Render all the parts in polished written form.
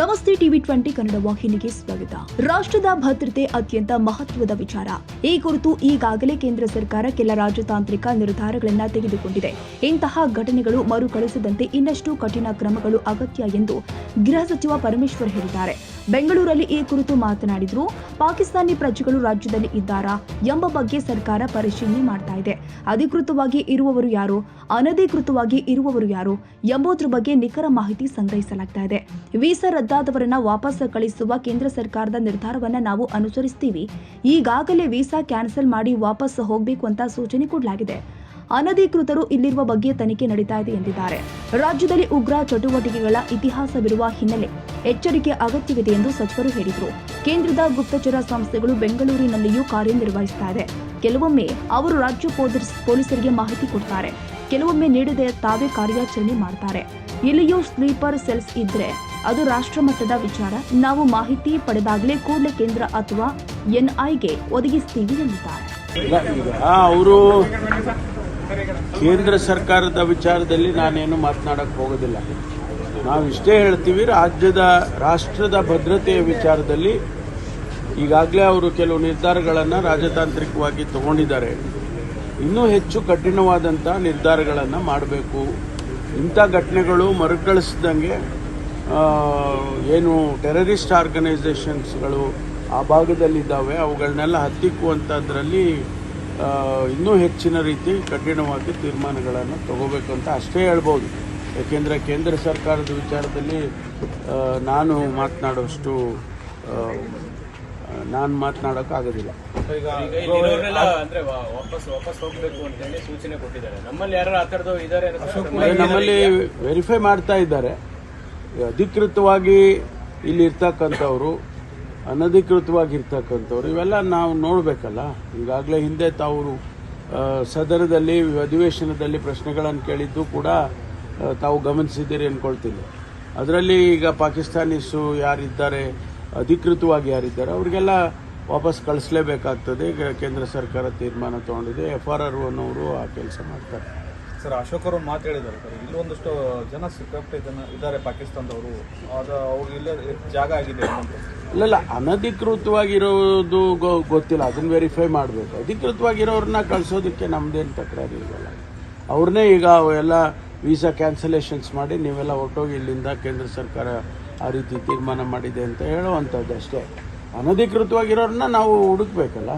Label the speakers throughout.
Speaker 1: ನಮಸ್ತೆ ಟಿವಿ20 ಕನ್ನಡ ವಾಹಿನಿಗೆ ಸ್ವಾಗತ. ರಾಷ್ಟ್ರದ ಭದ್ರತೆ ಅತ್ಯಂತ ಮಹತ್ವದ ವಿಚಾರ. ಈ ಕುರಿತು ಈಗಾಗಲೇ ಕೇಂದ್ರ ಸರ್ಕಾರ ಕೆಲ ರಾಜತಾಂತ್ರಿಕ ನಿರ್ಧಾರಗಳನ್ನು ತೆಗೆದುಕೊಂಡಿದೆ. ಇಂತಹ ಘಟನೆಗಳು ಮರುಕಳಿಸದಂತೆ ಇನ್ನಷ್ಟು ಕಠಿಣ ಕ್ರಮಗಳು ಅಗತ್ಯ ಎಂದು ಗೃಹ ಸಚಿವ ಪರಮೇಶ್ವರ್ ಹೇಳಿದ್ದಾರೆ. ಬೆಂಗಳೂರಲ್ಲಿ ಈ ಕುರಿತು ಮಾತನಾಡಿದ್ರು. ಪಾಕಿಸ್ತಾನಿ ಪ್ರಜೆಗಳು ರಾಜ್ಯದಲ್ಲಿ ಇದ್ದಾರಾ ಎಂಬ ಬಗ್ಗೆ ಸರ್ಕಾರ ಪರಿಶೀಲನೆ ಮಾಡ್ತಾ ಇದೆ. ಅಧಿಕೃತವಾಗಿ ಇರುವವರು ಯಾರು, ಅನಧಿಕೃತವಾಗಿ ಇರುವವರು ಯಾರು ಎಂಬುದರ ಬಗ್ಗೆ ನಿಖರ ಮಾಹಿತಿ ಸಂಗ್ರಹಿಸಲಾಗ್ತಾ ಇದೆ. ವೀಸಾ ರದ್ದಾದವರನ್ನ ವಾಪಸ್ ಕಳಿಸುವ ಕೇಂದ್ರ ಸರ್ಕಾರದ ನಿರ್ಧಾರವನ್ನ ನಾವು ಅನುಸರಿಸ್ತೀವಿ. ಈಗಾಗಲೇ ವೀಸಾ ಕ್ಯಾನ್ಸಲ್ ಮಾಡಿ ವಾಪಸ್ ಹೋಗಬೇಕು ಅಂತ ಸೂಚನೆ ಕೊಡಲಾಗಿದೆ. ಅನಧಿಕೃತರು ಇಲ್ಲಿರುವ ಬಗ್ಗೆ ತನಿಖೆ ನಡೀತಾ ಇದೆ ಎಂದಿದ್ದಾರೆ. ರಾಜ್ಯದಲ್ಲಿ ಉಗ್ರ ಚಟುವಟಿಕೆಗಳ ಇತಿಹಾಸವಿರುವ ಹಿನ್ನೆಲೆ ಎಚ್ಚರಿಕೆ ಅಗತ್ಯವಿದೆ ಎಂದು ಸಚಿವರು ಹೇಳಿದರು. ಕೇಂದ್ರದ ಗುಪ್ತಚರ ಸಂಸ್ಥೆಗಳು ಬೆಂಗಳೂರಿನಲ್ಲಿಯೂ ಕಾರ್ಯನಿರ್ವಹಿಸ್ತಾ ಇದೆ. ಕೆಲವೊಮ್ಮೆ ಅವರು ರಾಜ್ಯ ಪೊಲೀಸರಿಗೆ ಮಾಹಿತಿ ಕೊಡ್ತಾರೆ, ಕೆಲವೊಮ್ಮೆ ನೀಡದೆ ತಾವೇ ಕಾರ್ಯಾಚರಣೆ ಮಾಡ್ತಾರೆ. ಎಲ್ಲಿಯೂ ಸ್ಲೀಪರ್ ಸೆಲ್ಸ್ ಇದ್ರೆ ಅದು ರಾಷ್ಟ್ರ ಮಟ್ಟದ ವಿಚಾರ. ನಾವು ಮಾಹಿತಿ ಪಡೆದಾಗಲೇ ಕೂಡಲೇ ಕೇಂದ್ರ ಅಥವಾ ಎನ್ಐಗೆ ಒದಗಿಸ್ತೀವಿ ಎಂದಿದ್ದಾರೆ.
Speaker 2: ಅವರು ಕೇಂದ್ರ ಸರ್ಕಾರದ ವಿಚಾರದಲ್ಲಿ ನಾನೇನು ಮಾತನಾಡಕ್ಕೆ ಹೋಗೋದಿಲ್ಲ. ನಾವು ಇಷ್ಟೇ ಹೇಳ್ತೀವಿ, ರಾಷ್ಟ್ರದ ಭದ್ರತೆಯ ವಿಚಾರದಲ್ಲಿ ಈಗಾಗಲೇ ಅವರು ಕೆಲವು ನಿರ್ಧಾರಗಳನ್ನು ರಾಜತಾಂತ್ರಿಕವಾಗಿ ತಗೊಂಡಿದ್ದಾರೆ. ಇನ್ನೂ ಹೆಚ್ಚು ಕಠಿಣವಾದಂಥ ನಿರ್ಧಾರಗಳನ್ನು ಮಾಡಬೇಕು. ಇಂಥ ಘಟನೆಗಳು ಮರುಕಳಿಸ್ದಂಗೆ ಏನು ಟೆರರಿಸ್ಟ್ ಆರ್ಗನೈಸೇಷನ್ಸ್ಗಳು ಆ ಭಾಗದಲ್ಲಿದ್ದಾವೆ ಅವುಗಳನ್ನೆಲ್ಲ ಹತ್ತಿಕ್ಕುವಂಥದ್ರಲ್ಲಿ ಇನ್ನೂ ಹೆಚ್ಚಿನ ರೀತಿ ಕಠಿಣವಾಗಿ ತೀರ್ಮಾನಗಳನ್ನು ತಗೋಬೇಕು ಅಂತ ಅಷ್ಟೇ ಹೇಳ್ಬೋದು. ಯಾಕೆಂದರೆ ಕೇಂದ್ರ ಸರ್ಕಾರದ ವಿಚಾರದಲ್ಲಿ ನಾನು ಮಾತನಾಡೋಕ್ಕಾಗೋದಿಲ್ಲ. ನಮ್ಮಲ್ಲಿ ವೆರಿಫೈ ಮಾಡ್ತಾ ಇದ್ದಾರೆ. ಅಧಿಕೃತವಾಗಿ ಇಲ್ಲಿ ಇರ್ತಕ್ಕಂಥವ್ರು, ಅನಧಿಕೃತವಾಗಿ ಇರ್ತಕ್ಕಂಥವ್ರು ಇವೆಲ್ಲ ನಾವು ನೋಡಬೇಕಲ್ಲ. ಈಗಾಗಲೇ ಹಿಂದೆ ತಾವು ಸದನದಲ್ಲಿ ಅಧಿವೇಶನದಲ್ಲಿ ಪ್ರಶ್ನೆಗಳನ್ನು ಕೇಳಿದ್ದು ಕೂಡ ತಾವು ಗಮನಿಸಿದ್ದೀರಿ ಅಂದ್ಕೊಳ್ತೀನಿ. ಅದರಲ್ಲಿ ಈಗ ಪಾಕಿಸ್ತಾನೀಸು ಯಾರಿದ್ದಾರೆ, ಅಧಿಕೃತವಾಗಿ ಯಾರಿದ್ದಾರೆ ಅವರಿಗೆಲ್ಲ ವಾಪಸ್ ಕಳಿಸಲೇಬೇಕಾಗ್ತದೆ. ಈಗ ಕೇಂದ್ರ ಸರ್ಕಾರ ತೀರ್ಮಾನ ತಗೊಂಡಿದೆ. FRR ಅನ್ನೋರು ಆ ಕೆಲಸ ಮಾಡ್ತಾರೆ.
Speaker 3: ಸರ್, ಅಶೋಕ್ ಅವರು ಮಾತು ಹೇಳಿದ್ದಾರೆ ಸರ್, ಇಲ್ಲೊಂದಷ್ಟು ಜನ ಸಿಕ್ಕಾಪಟ್ಟೆ ಜನ ಇದ್ದಾರೆ ಪಾಕಿಸ್ತಾನದವರು, ಅವ್ರಿಗೆ ಇಲ್ಲೇ ಜಾಗ ಆಗಿದೆ.
Speaker 2: ಇಲ್ಲ, ಅನಧಿಕೃತವಾಗಿರೋದು ಗೊತ್ತಿಲ್ಲ, ಅದನ್ನ ವೆರಿಫೈ ಮಾಡಬೇಕು. ಅಧಿಕೃತವಾಗಿರೋರನ್ನ ಕಳಿಸೋದಕ್ಕೆ ನಮ್ದೇನು ತಕರಾರು ಇರಲ್ಲ. ಅವ್ರನ್ನೇ ಈಗ ಎಲ್ಲ ವೀಸಾ ಕ್ಯಾನ್ಸಲೇಷನ್ಸ್ ಮಾಡಿ ನೀವೆಲ್ಲ ಹೊರಟೋಗಿ ಇಲ್ಲಿಂದ ಕೇಂದ್ರ ಸರ್ಕಾರ ಆ ರೀತಿ ತೀರ್ಮಾನ ಮಾಡಿದೆ ಅಂತ ಹೇಳುವಂಥದ್ದು ಅಷ್ಟೇ. ಅನಧಿಕೃತವಾಗಿರೋರನ್ನ ನಾವು ಹುಡುಕ್ಬೇಕಲ್ಲ,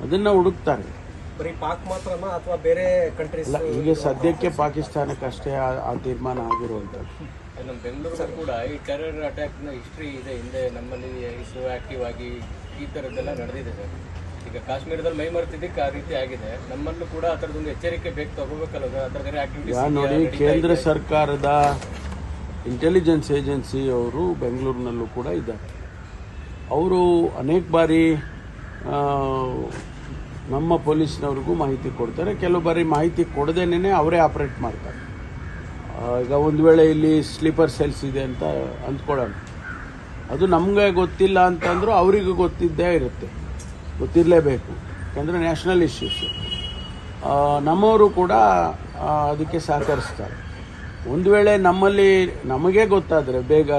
Speaker 2: ಅದನ್ನ ಹುಡುಕ್ತಾರೆ.
Speaker 3: ಬರೀ ಪಾಕ್ ಮಾತ್ರನಾ ಅಥವಾ ಬೇರೆ ಕಂಟ್ರೀಸ್?
Speaker 2: ಇಲ್ಲ, ಈಗ ಸದ್ಯಕ್ಕೆ ಪಾಕಿಸ್ತಾನಕ್ಕೆ ಅಷ್ಟೇ ಆ ತೀರ್ಮಾನ ಆಗಿರುವಂಥದ್ದು.
Speaker 4: ನಮ್ಮ ಬೆಂಗಳೂರು ಕೂಡ ಈ ಟೆರರ್ ಅಟ್ಯಾಕ್ನ ಹಿಸ್ಟ್ರಿ ಇದೆ. ಹಿಂದೆ ನಮ್ಮಲ್ಲಿ ಇಸ್ರೋ ಆಕ್ಟಿವ್ ಆಗಿ ಈ ಥರದ್ದೆಲ್ಲ ನಡೆದಿದೆ ಸರ್. ಈಗ ಕಾಶ್ಮೀರದಲ್ಲಿ ಮೈ ಮರೆತಿದ್ದಕ್ಕೆ ಆ ರೀತಿ ಆಗಿದೆ. ನಮ್ಮಲ್ಲೂ ಕೂಡ ಆ ಥರದೊಂದು ಎಚ್ಚರಿಕೆ ಬೇಕು ತಗೋಬೇಕಲ್ಲ. ಆ ಥರದ ಆಕ್ಟಿವಿಟೀಸ್
Speaker 2: ನೋಡಿ, ಕೇಂದ್ರ ಸರ್ಕಾರದ ಇಂಟೆಲಿಜೆನ್ಸ್ ಏಜೆನ್ಸಿ ಅವರು ಬೆಂಗಳೂರಿನಲ್ಲೂ ಕೂಡ ಇದ್ದಾರೆ. ಅವರು ಅನೇಕ ಬಾರಿ ನಮ್ಮ ಪೊಲೀಸ್ನವ್ರಿಗೂ ಮಾಹಿತಿ ಕೊಡ್ತಾರೆ. ಕೆಲವು ಬಾರಿ ಮಾಹಿತಿ ಕೊಡದೇನೆ ಅವರೇ ಆಪರೇಟ್ ಮಾಡ್ತಾರೆ. ಈಗ ಒಂದು ವೇಳೆ ಇಲ್ಲಿ ಸ್ಲೀಪರ್ ಸೆಲ್ಸ್ ಇದೆ ಅಂತ ಅಂದ್ಕೊಳ್ಳೋಣ, ಅದು ನಮಗೆ ಗೊತ್ತಿಲ್ಲ ಅಂತಂದ್ರೂ ಅವರಿಗೂ ಗೊತ್ತಿದ್ದೇ ಇರುತ್ತೆ, ಗೊತ್ತಿರಲೇಬೇಕು. ಯಾಕಂದರೆ ನ್ಯಾಷನಲ್ ಇಶ್ಯೂಸ್. ನಮ್ಮವರು ಕೂಡ ಅದಕ್ಕೆ ಸಹಕರಿಸ್ತಾರೆ. ಒಂದು ವೇಳೆ ನಮಗೆ ಗೊತ್ತಾದರೆ ಬೇಗ,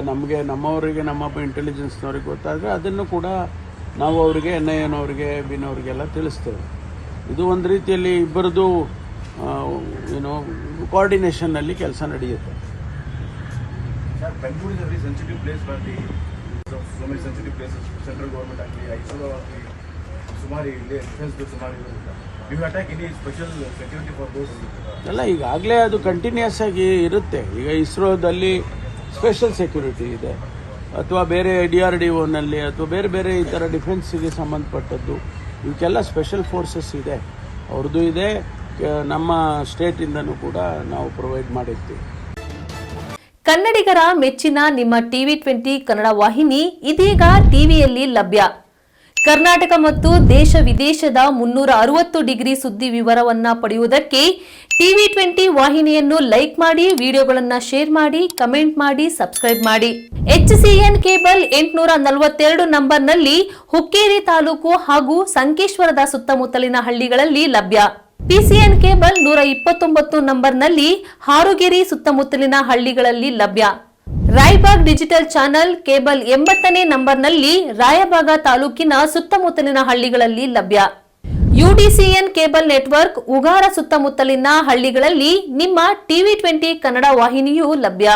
Speaker 2: ನಮ್ಮವರಿಗೆ ನಮ್ಮ ಇಂಟೆಲಿಜೆನ್ಸ್ನವ್ರಿಗೆ ಗೊತ್ತಾದರೆ ಅದನ್ನು ಕೂಡ ನಾವು ಅವರಿಗೆ NIA ಬಿನವರಿಗೆಲ್ಲ ತಿಳಿಸ್ತೇವೆ. ಇದು ಒಂದು ರೀತಿಯಲ್ಲಿ ಇಬ್ಬರದು ಕೋಆರ್ಡಿನೇಷನ್ನಲ್ಲಿ ಕೆಲಸ ನಡೆಯುತ್ತೆ. ಅಲ್ಲ, ಈಗಾಗಲೇ ಅದು ಕಂಟಿನ್ಯೂಸ್ ಆಗಿ ಇರುತ್ತೆ. ಈಗ ಇಸ್ರೋದಲ್ಲಿ ಸ್ಪೆಷಲ್ ಸೆಕ್ಯೂರಿಟಿ ಇದೆ, ಅಥವಾ ಬೇರೆ DRDOನಲ್ಲಿ ಅಥವಾ ಬೇರೆ ಬೇರೆ ಈ ಥರ ಡಿಫೆನ್ಸ್ಗೆ ಸಂಬಂಧಪಟ್ಟದ್ದು ಇವಕ್ಕೆಲ್ಲ ಸ್ಪೆಷಲ್ ಫೋರ್ಸಸ್ ಇದೆ, ಅವ್ರದ್ದು ಇದೆ. ನಮ್ಮ ಸ್ಟೇಟಿಂದನೂ ಕೂಡ ನಾವು ಪ್ರೊವೈಡ್ ಮಾಡಿರ್ತೀವಿ.
Speaker 5: ಕನ್ನಡಿಗರ ಮೆಚ್ಚಿನ ನಿಮ್ಮ ಟಿವಿ20 ಕನ್ನಡ ವಾಹಿನಿ ಇದೀಗ ಟಿವಿಯಲ್ಲಿ ಲಭ್ಯ. ಕರ್ನಾಟಕ ಮತ್ತು ದೇಶ ವಿದೇಶದ 360 ಡಿಗ್ರಿ ಸುದ್ದಿ ವಿವರವನ್ನ ಪಡೆಯುವುದಕ್ಕೆ ಟಿವಿ20 ವಾಹಿನಿಯನ್ನು ಲೈಕ್ ಮಾಡಿ, ವಿಡಿಯೋಗಳನ್ನು ಶೇರ್ ಮಾಡಿ, ಕಮೆಂಟ್ ಮಾಡಿ, ಸಬ್ಸ್ಕ್ರೈಬ್ ಮಾಡಿ. HCN ಕೇಬಲ್ 842 ನಂಬರ್ನಲ್ಲಿ ಹುಕ್ಕೇರಿ ತಾಲೂಕು ಹಾಗೂ ಸಂಕೇಶ್ವರದ ಸುತ್ತಮುತ್ತಲಿನ ಹಳ್ಳಿಗಳಲ್ಲಿ ಲಭ್ಯ. PCN ಕೇಬಲ್ 129 ನಂಬರ್ನಲ್ಲಿ ಹಾರುಗೆರೆ ಸುತ್ತಮುತ್ತಲಿನ ಹಳ್ಳಿಗಳಲ್ಲಿ ಲಭ್ಯ. ರಾಯಬಾಗ್ ಡಿಜಿಟಲ್ ಚಾನೆಲ್ ಕೇಬಲ್ 80ನೇ ನಂಬರ್ನಲ್ಲಿ ರಾಯಬಾಗ ತಾಲೂಕಿನ ಸುತ್ತಮುತ್ತಲಿನ ಹಳ್ಳಿಗಳಲ್ಲಿ ಲಭ್ಯ. ಯುಡಿಸಿಎನ್ ಕೇಬಲ್ ನೆಟ್ವರ್ಕ್ ಉಗಾರ ಸುತ್ತಮುತ್ತಲಿನ ಹಳ್ಳಿಗಳಲ್ಲಿ ನಿಮ್ಮ ಟಿವಿ 20 ಕನ್ನಡ ವಾಹಿನಿಯೂ ಲಭ್ಯ.